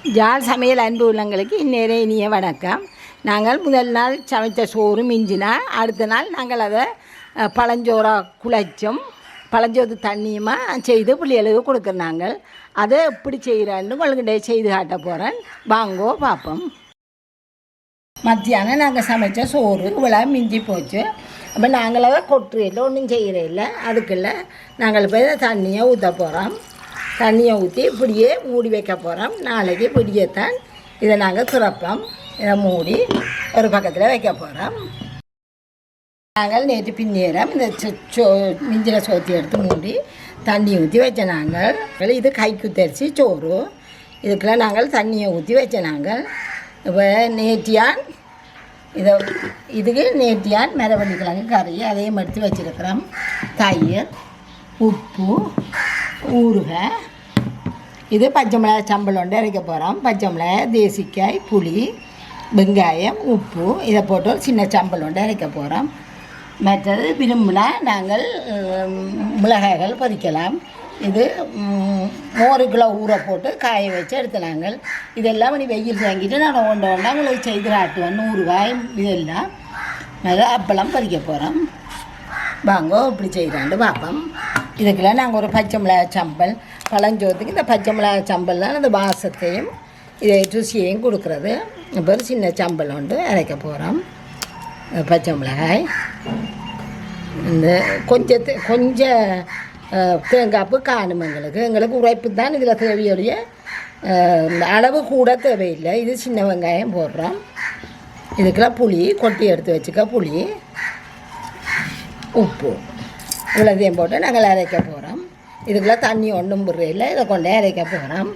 யாழ் சமையல் அன்பு உள்ளங்களுக்கு இந்நேரம் இனிய வணக்கம். நாங்கள் முதல் நாள் சமைத்த சோறு மிஞ்சினா அடுத்த நாள் நாங்கள் அதை பழஞ்சோறாக குழைச்சும் பழஞ்சோறு தண்ணியுமா செய்து பிள்ளைகளுக்கு கொடுக்குறோம். நாங்கள் அதை எப்படி செய்கிறான்னு உங்கள்கிட்ட செய்து காட்ட போகிறேன். வாங்கோ பார்ப்போம். மத்தியானம் நாங்கள் சமைச்ச சோறு இவ்வளோ மிஞ்சி போச்சு. அப்போ நாங்கள் அதை கொட்டுறையில் ஒன்றும் செய்கிறதில்ல. அதுக்குள்ள நாங்கள் போய் தண்ணியை ஊற்ற போகிறோம். தண்ணியை ஊற்றி இப்படியே மூடி வைக்க போகிறோம். நாளைக்கு இப்படியேத்தான் இதை நாங்கள் திறப்போம். இதை மூடி ஒரு பக்கத்தில் வைக்க போகிறோம். நாங்கள் நேற்று பின்னேரம் இந்த மிஞ்சில் சோத்தி எடுத்து மூடி தண்ணி ஊற்றி வச்ச நாங்கள் இது கைக்கு தரிசி சோறு. இதுக்கெல்லாம் நாங்கள் தண்ணியை ஊற்றி வச்ச நாங்கள் இப்போ நேற்றியான் இதுக்கு நேற்றியான் மரவள்ளிக்கிழங்கு கறி அதையும் எடுத்து வச்சுருக்கிறோம். தயிர், உப்பு, ஊறுகாய், இது பச்சை மிளகாய் சம்பளம் அரைக்க போகிறோம். பச்சை மிளகாய், தேசிக்காய், புளி, வெங்காயம், உப்பு இதை போட்டு ஒரு சின்ன சம்பளம் அரைக்க போகிறோம். மற்றது விரும்பினா நாங்கள் மிளகாய்கள் பொரிக்கலாம். இது 1 கிலோ ஊற போட்டு காய வச்சு எடுத்து நாங்கள் இதெல்லாம் பண்ணி வெயில் வாங்கிட்டு நான் ஒன்றா உங்களுக்கு செய்து காட்டுவேன். 100 காய் இதெல்லாம் நல்லா அப்பளம் பறிக்க போகிறோம். வாங்கோ இப்படி செய்கிறாண்டு பார்ப்போம். இதுக்கெல்லாம் நாங்கள் ஒரு பச்சை மிளகாய் சம்பல் பழஞ்சோத்துக்கு இந்த பச்சை மிளகாய் சம்பல் தான் அந்த வாசத்தையும் இதை ருசியையும் கொடுக்குறது. இப்போ ஒரு சின்ன சம்பல் ஒன்று அரைக்க போகிறோம். பச்சை மிளகாய் இந்த கொஞ்சம் தேங்காய்ப்பு காணும். எங்களுக்கு உரைப்பு தான் இதில் தேவையுடைய அளவு கூட தேவையில்லை. இது சின்ன வெங்காயம் போடுறோம். இதுக்கெல்லாம் புளி கொட்டி எடுத்து வச்சுக்க, புளி, உப்பு இவ்வளோதையும் போட்டு நாங்கள் அரைக்க போகிறோம். இதுக்கெல்லாம் தண்ணி ஒன்றும் புரியல. இதை கொண்டே அரைக்க போகிறோம்.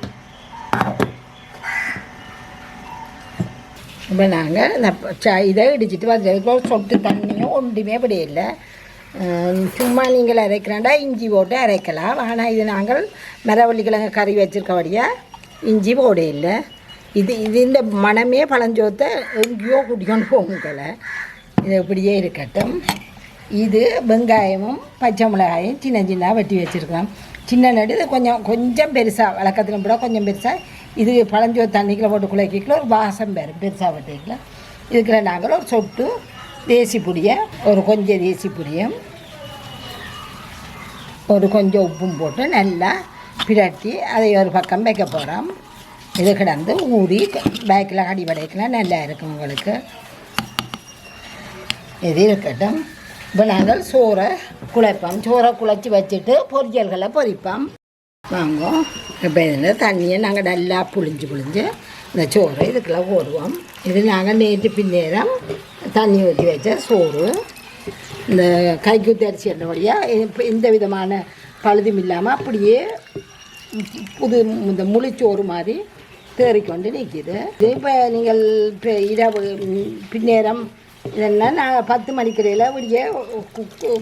இப்போ நாங்கள் இந்த இதை இடிச்சிட்டு வந்து சொட்டு தண்ணியும் ஒன்றுமே இப்படி இல்லை. சும்மா நீங்கள் அரைக்கிறாண்டா இஞ்சி போட்டு அரைக்கலாம். ஆனால் இது நாங்கள் மரவள்ளிக்கிழங்கு கறி வச்சுருக்கபடியாக இஞ்சி போட இல்லை. இது இந்த மனமே பழஞ்சோத்தை எங்கேயோ குடிக்கொண்டு போகல. இது இப்படியே இருக்கட்டும். இது வெங்காயமும் பச்சை மிளகாயும் சின்ன சின்ன வெட்டி வச்சுருக்கலாம். சின்ன நடு இது கொஞ்சம் பெருசாக வழக்கத்தில் கூட கொஞ்சம் பெருசாக இது பழஞ்சோ தண்ணிக்குள்ள போட்டு குழைக்கிக்கல ஒரு வாசம் பெறும் பெருசாக வெட்டிக்கல. இதுக்குள்ள நாங்கள் ஒரு சொட்டு தேசி பொடியை ஒரு கொஞ்சம் தேசி பொடியும் ஒரு கொஞ்சம் உப்பும் போட்டு நல்லா பிரட்டி அதை ஒரு பக்கம் வைக்க போகிறோம். இது கிடந்து ஊறி பேக்கில் அடி படைக்கலாம் நல்லா இருக்கும் உங்களுக்கு. இது இருக்கட்டும். இப்போ நாங்கள் சோறை குழைப்போம். சோறை குழைச்சி வச்சுட்டு பொரியல்களை பொரிப்போம். வாங்கும். இப்போ இதில் தண்ணியை நாங்கள் நல்லா புழிஞ்சு இந்த சோறை இதுக்கெல்லாம் போடுவோம். இது நாங்கள் நேற்று பின்னேரம் தண்ணி ஊற்றி வச்ச சோறு. இந்த கைக்குத்தி அரிசி என்னபடியாக இப்போ எந்த விதமான பழுதும் இல்லாமல் அப்படியே இந்த முழிச்சோறு மாதிரி தேறிக்கொண்டு நிற்கிது. இது இப்போ நீங்கள் இப்போ இரவு பின்னேரம் இதெல்லாம் நான் 10 மணிக்கிடையில் விடிய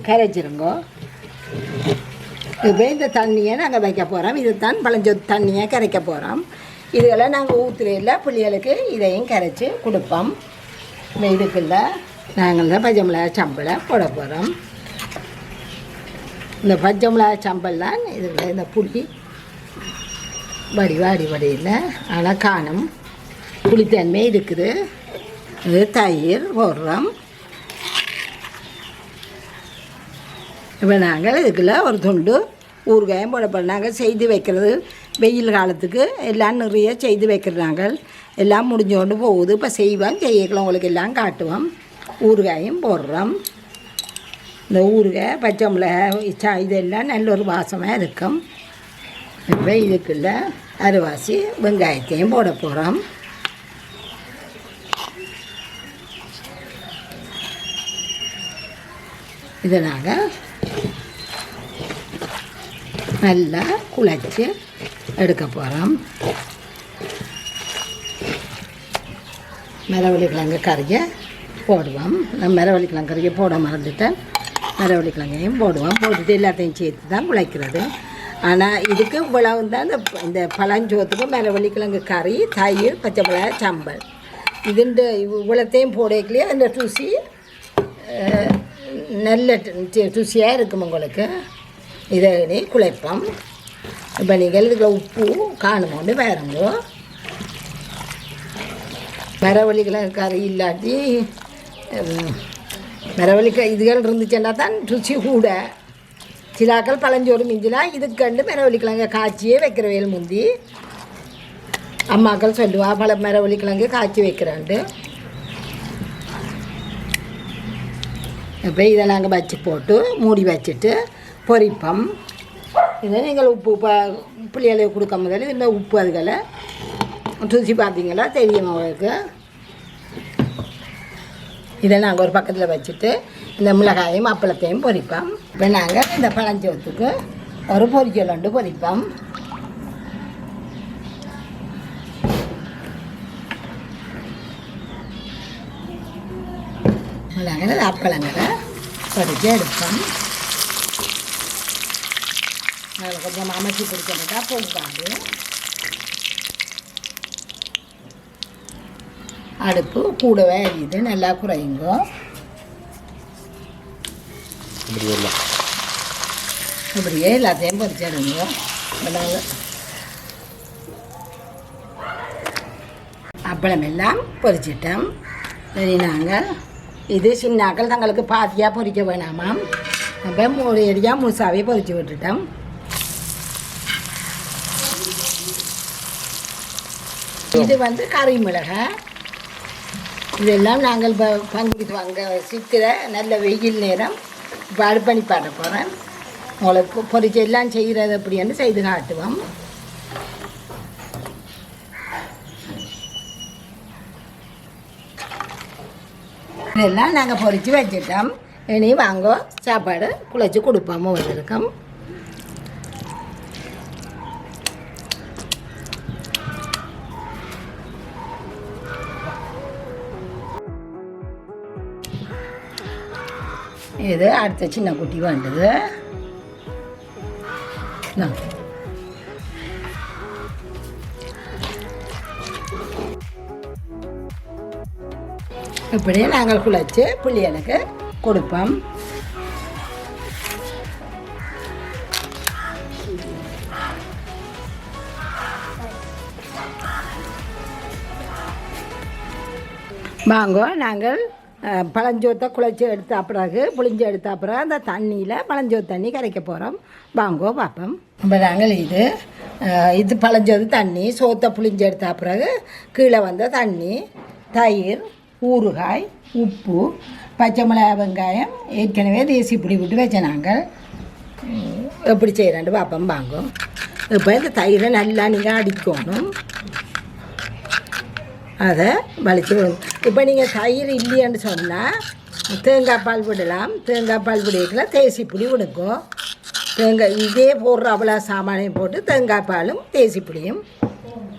கரைச்சிருங்க. இப்போ இந்த தண்ணியை நாங்கள் வைக்க போகிறோம். இது தான் பழஞ்சோ தண்ணியை கரைக்க போகிறோம். இதெல்லாம் நாங்கள் ஊற்றுறையில் பிள்ளைகளுக்கு இதையும் கரைச்சி கொடுப்போம். இதுக்குள்ள நாங்கள் தான் பச்சை மிளகாய் சம்பளை போட போகிறோம். இந்த பச்சை மிளகாய் சம்பல் தான் இதில் இந்த புளி வடியில் ஆனால் காணும் புளித்தன்மை இருக்குது. இது தயிர் போடுறோம். இப்போ நாங்கள் இதுக்குள்ள ஒரு துண்டு ஊறுகாயம் போட போகிறோம். நாங்கள் செய்து வைக்கிறது வெயில் காலத்துக்கு எல்லாம் நிறைய செய்து வைக்கிறது. நாங்கள் எல்லாம் முடிஞ்சு கொண்டு போகுது. இப்போ செய்வோம், செய்யக்கலாம் உங்களுக்கு எல்லாம் காட்டுவோம். ஊறுகாயும் போடுறோம். இந்த ஊறுகாய் பச்சை மிளகாய் இதெல்லாம் நல்ல ஒரு வாசமாக இருக்கும். இப்போ இதுக்குள்ள அரைவாசி வெங்காயத்தையும் போட போகிறோம். இதை நாங்கள் நல்லா குழைச்சி எடுக்க போகிறோம். மரவள்ளிக்கிழங்கு கறியை போடுவோம். நான் மரவள்ளிக்கிழங்கு கறியை போட மறந்துட்டேன். மரவள்ளிக்கிழங்கையும் போடுவோம். போட்டுட்டு எல்லாத்தையும் சேர்த்து தான் குழைக்கிறது. ஆனால் இதுக்கு இவ்வளவு தான் இந்த பழஞ்சோத்துக்கு மரவள்ளிக்கிழங்கு கறி, தயிர், பச்சை மிளகாய் சம்பல் இதுண்டு இவ்வளோத்தையும் போடக்கலையே அந்த ருசி நல்ல ருசியாக இருக்கும் உங்களுக்கு. இதை குழைப்போம். இப்போ நீங்கள் இதுக்கு உப்பு காணுமோண்டு வேறங்கோ மரவள்ளிக்கிழங்கு கறி இல்லாட்டி மரவள்ளிக்காய் இதுகள் இருந்துச்சுன்னா தான் ருசி கூட. சிலாக்கள் பழஞ்சோறு மிஞ்சிலாம் இதுக்கண்டு மரவள்ளிக்கிழங்கு காய்ச்சியே வைக்கிற வேல் முந்தி அம்மாக்கள் சொல்லுவா மரவள்ளிக்கிழங்கு காய்ச்சி வைக்கிறான்ட்டு. இப்போ இதை நாங்கள் வச்சு போட்டு மூடி வச்சுட்டு பொரிப்போம். இதை நீங்கள் உப்பு பிள்ளைகளுக்கு கொடுக்க முதல்ல இதில் உப்பு அதுகளை ருசி பார்த்தீங்களா தெரியும் அவங்களுக்கு. இதை நாங்கள் ஒரு பக்கத்தில் வச்சுட்டு இந்த மிளகாயும் அப்பளத்தையும் பொரிப்போம். இப்போ நாங்கள் இந்த பழஞ்சோத்துக்கு ஒரு பொரிக்கலண்டு பொரிப்போம். மிளகாய் அப்பளங்களை பொரிச்சு எடுப்போம். அதில் கொஞ்சம் அமைச்சி பிடிச்சிட்டா போகாது. அடுப்பு கூடவே எரியுது, நல்லா குறையுங்க. இப்படியே எல்லாத்தையும் பொரிச்சிடுங்க. அப்பளம் எல்லாம் பொரிச்சிட்டோம். சரி, நாங்கள் இது சின்னாக்கள் தங்களுக்கு பாத்தியாக பொரிக்க வேணாமாம். அப்போ ஒரு ஏரியா முழுசாவே பொரிச்சு விட்டுட்டோம். இது வந்து கறி மிளகாய். இதெல்லாம் நாங்கள் பங்குக்கு வாங்க சித்திர நல்ல வெயில் நேரம் இப்போ அடுப்பணி பாட போகிறேன். உங்களுக்கு பொரிச்சு எல்லாம் செய்கிறது அப்படின்னு செய்து காட்டுவோம். இதெல்லாம் நாங்கள் பொரித்து வச்சுட்டோம். இனி வாங்க சாப்பாடு குழைச்சி கொடுப்போம். ஒவ்வொருக்கும் இது அடுத்த சின்ன குட்டி வேண்டது. இப்படியே நாங்கள் குழைச்சி பிள்ளைகளுக்கு கொடுப்போம். வாங்கோ நாங்கள் பழஞ்சோத்தை குழைச்சி எடுத்த பிறகு புளிஞ்சு எடுத்த பிறகு அந்த தண்ணியில் பழஞ்சோத்து தண்ணி கரைக்க போகிறோம். வாங்கோ பார்ப்போம். இப்போ நாங்கள் இது பழஞ்சோது தண்ணி சோத்தை புளிஞ்சு எடுத்த பிறகு கீழே வந்த தண்ணி, தயிர், ஊறுகாய், உப்பு, பச்சை மிளகாய், வெங்காயம் ஏற்கனவே தேசி புளி விட்டு வச்ச நாங்கள் எப்படி செய்கிறாண்டு பார்ப்போம். வாங்கும். இப்போ இந்த தயிரை நல்லா நீங்கள் அடிக்கணும். அதை வலிச்சு விடும். இப்போ நீங்கள் தயிர் இல்லைன்னு சொன்னால் தேங்காய் பால் விடலாம். தேங்காய் பால் விடல தேசி புளி விடுக்கும். தேங்காய் இதே போடுற அவ்வளோ சாமானையும் போட்டு தேங்காய் பாலும் தேசி புளியும்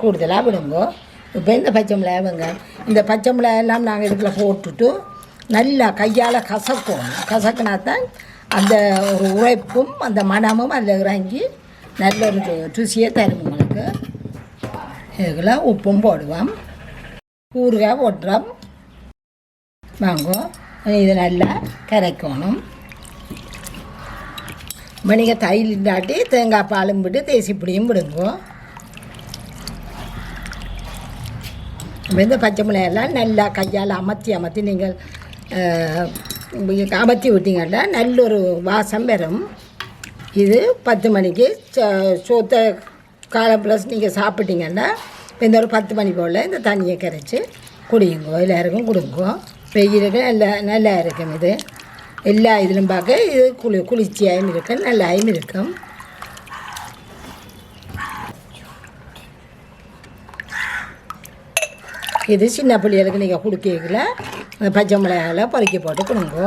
கூடுதலாக விடுங்கோ. இப்போ இந்த பச்சை மிளகாய், வெங்காயம், இந்த பச்சை மிளகாய் எல்லாம் நாங்கள் இதுக்குள்ள போட்டுட்டு நல்லா கையால் கசக்கணும். கசக்கினா தான் அந்த ஒரு உரைப்பும் அந்த மணமும் அதில் இறங்கி நல்ல ஒரு ருசியை தரும் உங்களுக்கு. இதுக்குள்ள உப்பும் போடுவோம், ஊறுகாய் போட்டுறோம். வாங்கும். இதை நல்லா கரைக்கணும். இப்போ நீங்கள் தயிர் இல்லாட்டி தேங்காய் பாலும் விட்டு தேசி புளியும் விடுங்கோ. இந்த பச்சை மிளகாயெல்லாம் நல்லா கையால் அமர்த்தி நீங்கள் அமர்த்தி விட்டீங்கன்னா நல்ல ஒரு வாசம் வரும். இது 10 மணிக்கு சோத்தை காலப்பிளஸ் நீங்கள் சாப்பிட்டீங்கன்னா இந்த ஒரு 10 மணி போல் இந்த தண்ணியை கரைச்சி குடியுங்கோ. எல்லாருக்கும் கொடுங்கோ. வெயிலுக்கு நல்லா இருக்கும். இது எல்லா இதிலும் பார்க்க இது குளிர்ச்சியாகவும் இருக்கும், நல்லாயும் இருக்கும். இது சின்ன பிள்ளைகளுக்கு நீங்கள் கொடுக்கல பச்சை மிளகாயில் பொறுக்கி போட்டு கொடுங்கோ.